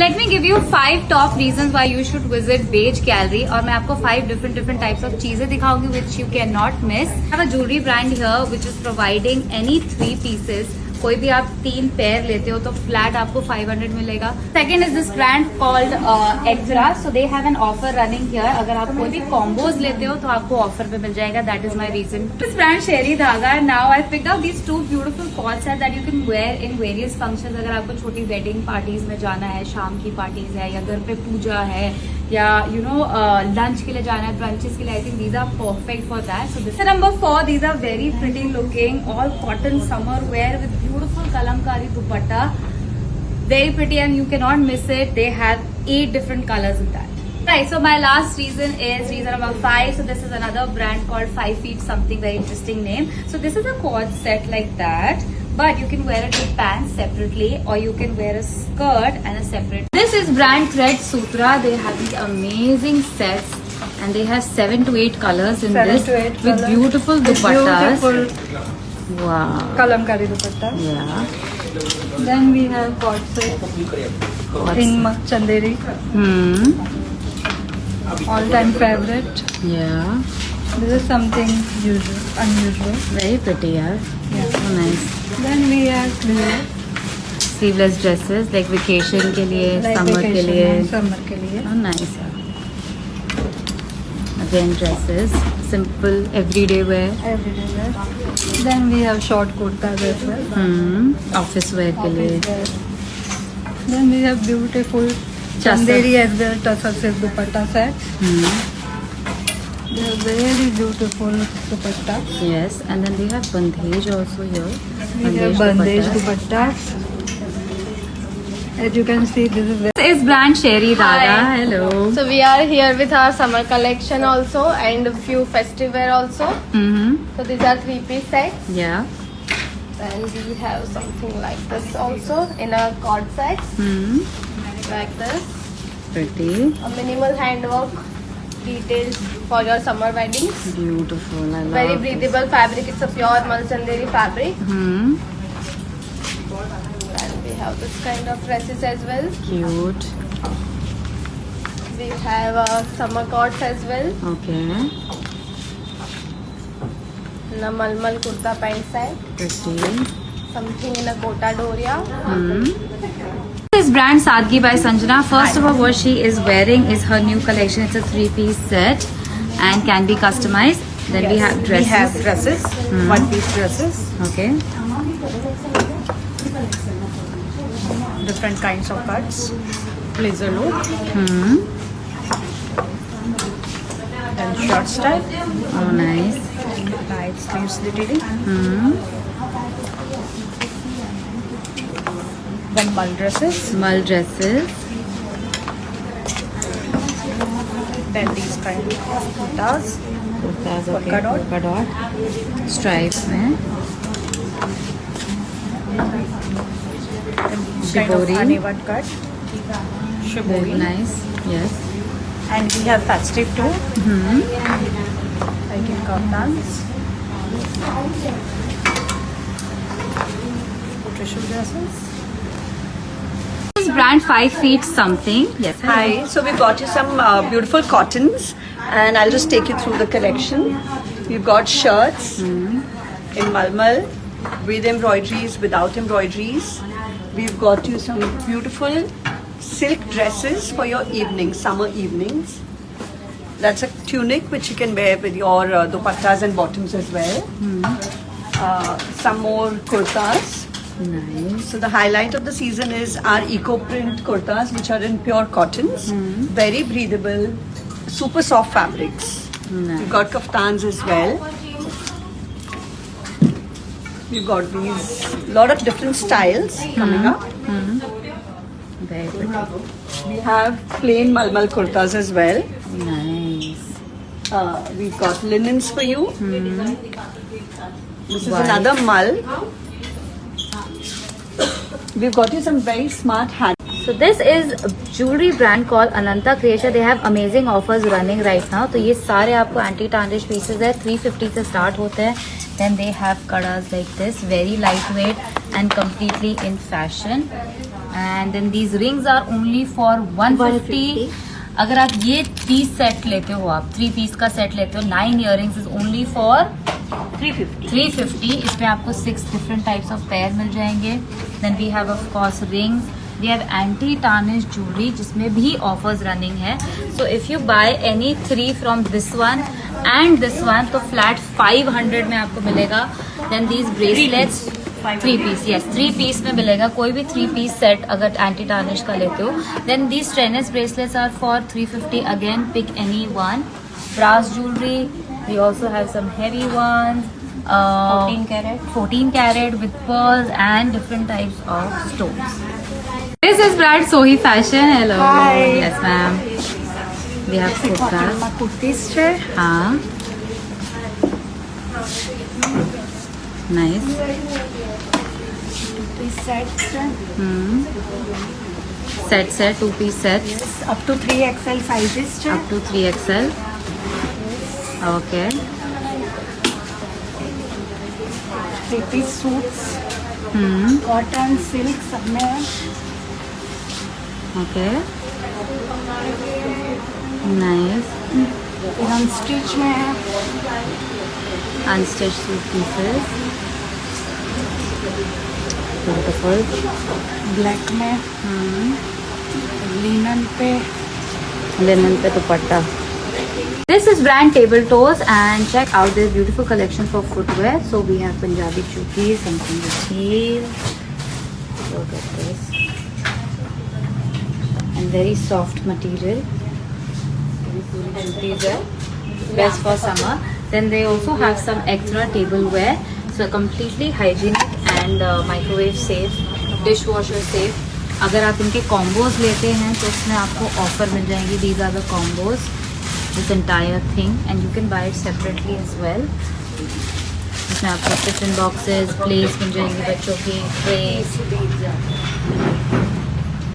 let me give you 5 top reasons why you should visit Beige Gallery. और मैं आपको 5 different types of चीजें दिखाऊंगी which you cannot miss. I have a jewelry brand here which is providing any 3 pieces. कोई भी आप 3 pair लेते हो तो फ्लैट आपको 500 मिलेगा. Second is this brand called एक्जरा. So they have an offer running here. अगर आप कोई भी कॉम्बोज लेते हो तो आपको ऑफर पे मिल जाएगा. That is my reason. This brand शेरी धागा. Now I picked out these 2 beautiful cord set that you can wear in various functions. अगर आपको छोटी वेडिंग पार्टीज में जाना है, शाम की पार्टीज है या घर पे पूजा है या यू नो लंच के लिए जाना है, ब्रंचेस के लिए, I think these are perfect for that. So this number 4. These are very pretty looking all cotton summer wear with beautiful kalamkari dupatta. Very pretty and you cannot miss it. They have 8 different colors in that. Right, so my last reason is reason number 5. So this is another brand called 5 Feet something, very interesting name. So this is a cord set like that, but you can wear it with pants separately or you can wear a skirt and a separate. This is brand Thread Sutra. They have these amazing sets and they have 7 to 8 colors in this with colors. Beautiful dupattas. Beautiful. Wow. Kalamkari dupatta. Yeah. Then we have cord set in Chanderi. All-time favorite. Yeah. This is something unusual. Very pretty, yeah. Yeah. So nice. Then we have Sleeveless dresses like vacation के लिए, like summer के vacation लिए. and summer के लिए. Oh, nice. Yeah. Again dresses, simple everyday wear. Everyday wear. Then we have short kurtas as well. Office wear के लिए. Office wear. Then we have beautiful Chanderi as well tussar silk dupatta sets. They are very beautiful dupatta. Yes, and then we have bandhej also here. We have bandhej dupattas. As you can see, this is very. This is brand Sherry Dada. Hi. Hello. So we are here with our summer collection also and a few festive wear also. So these are 3-piece sets. Yeah. And we have something like this also in a cord set. Like this. Pretty. A minimal handwork details for your summer weddings. Beautiful. I love Very this. breathable fabric. It's a pure Malchanderi fabric. And we have this kind of dresses as well. Cute. We have summer cords as well. Okay. And a malmal kurta pant set. Pretty. Something in a kota doria. This brand Sadgi by Sanjana. First of all, what she is wearing is her new collection. It's a 3-piece set and can be customized. Then we have dresses. We have dresses, one-piece dresses, Okay. different kinds of cuts, blazer look, and short style, Oh, nice. tight sleeves literally. Then mull dresses, Small dresses. then these kind of kurtas, Kurtas, okay. Polka dot. Polka dot. Stripes में. then these kind of Shibori. uneven cut, Very shibori, nice. Yes. and we have festive too, like in kaftans, tissue dresses. This brand 5 Feet something. Yes. Hi, so we got you some beautiful cottons and I'll just take you through the collection. We've got shirts in Malmal with embroideries, without embroideries. We've got you some beautiful silk dresses for your evenings, summer evenings. That's a tunic which you can wear with your dupattas and bottoms as well. Some more kurtas. Nice. So the highlight of the season is our eco print kurtas, which are in pure cottons, very breathable, super soft fabrics. Nice. We've got kaftans as well. We've got these lot of different styles coming up. Very pretty. We have plain malmal kurtas as well. Nice. We've got linens for you. This is White. another mull. We've got you some very smart hand. So this is a jewelry brand called Ananta Creation. They have amazing offers running right now. तो ये सारे आपको anti tarnish pieces है. 350 से start होते हैं. Then they have kadas like this, very lightweight and completely in fashion. And then these rings are only for 150. अगर आप ये 30 सेट लेते हो, आप 3 पीस का सेट लेते हो, 9 इयररिंग्स इज ओनली फॉर 350. इसमें आपको 6 डिफरेंट टाइप्स ऑफ पेयर मिल जाएंगे. Then we have of course rings. We have anti tarnish jewellery जिसमें भी ऑफर्स रनिंग है. So if you buy any 3 from this one and this one तो flat 500 में आपको मिलेगा. Then these bracelets 3 piece, yes 3 piece में मिलेगा. कोई भी 3 पीस सेट अगर एंटी टार्निश का लेते हो. Then these tennis bracelets are for 350. Again pick any one. Brass jewellery, we also have some heavy ones, 14 carat with pearls and different types of stones. This is brand Sohi Fashion. Hello. Hi. Yes, ma'am. We have kurtas. Kurtis છે. हाँ. Nice. Piece set છે. Set 2 piece sets up to 3XL sizes છે. up to 3XL. Okay. 3 piece suits, cotton, silk सब में है. Okay. Nice. फिर unstitch में है. Unstitched suit pieces. Beautiful. Black में लिनन पे. Linen पे दुपट्टा. This is brand Table Toes and check out this beautiful collection for footwear. So we have Punjabi chukis, something with heel. Look at this. And very soft material. Chukis are best for summer. Then they also have some extra tableware. So completely hygienic and microwave safe, dishwasher safe. अगर आप इनके combos लेते हैं तो उसमें आपको offer मिल जाएंगी. These are the combos. This entire thing and you can buy it separately as well. इसमें आपको टिफिन बॉक्सेस, प्लेट्स मिल जाएंगे बच्चों की, ट्रेस.